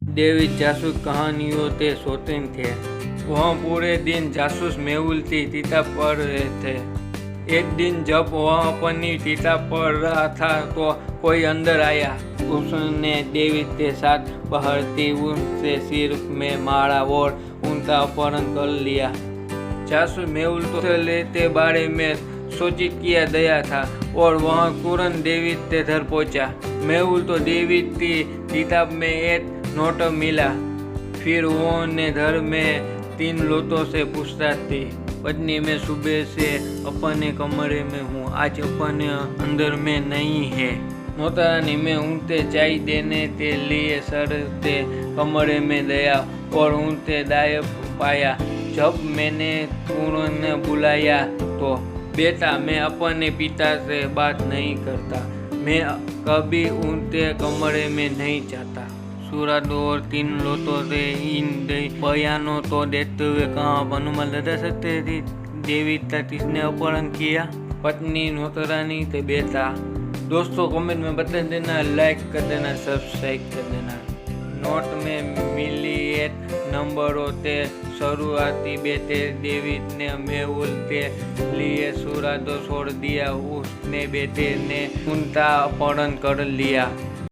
David जासूस कहानियों के शौकीन थे। वह पूरे दिन जासूस मेहुल की चिता पढ़ रहे थे। एक दिन जब वह अपनी चिता पढ़ रहा था तो कोई अंदर आया। उसने डेविड के साथ बहरती उससे सिर में मारा और उनका अपहरण कर लिया। जासूस मेहुल तो लेते बारे में सूचित किया गया था और वह तुरंत डेविड के घर पहुंचा। मेहुल तो डेविड की किताब में एक नोट मिला। फिर उन्होंने घर में 3 लोगों से पूछताछ की। पत्नी, मैं सुबह से अपने कमरे में हूँ, आज अपने अंदर में नहीं है। नौकरानी, मैं उनसे चाय देने के लिए सर के कमरे में गया और उनसे गायब पाया। जब मैंने उन्होंने बुलाया तो बेटा, मैं अपने पिता से बात नहीं करता, मैं कभी उनके कमरे में नहीं जाता। सूरज और 3 लोगों से इन बयानों को देते हुए कहाँ अनुमान लगा सकते थे डेविड का किसने अपहरण किया? पत्नी, नौकरानी के बेटा? दोस्तों कमेंट में बता देना, लाइक कर देना, सब्सक्राइब कर देना। नोट में मिली एक नंबरों के शुरुआती बेटे डेविड ने मेहुल के लिए सूरज छोड़ दिया। उसने बेटे ने उनका अपहरण कर लिया।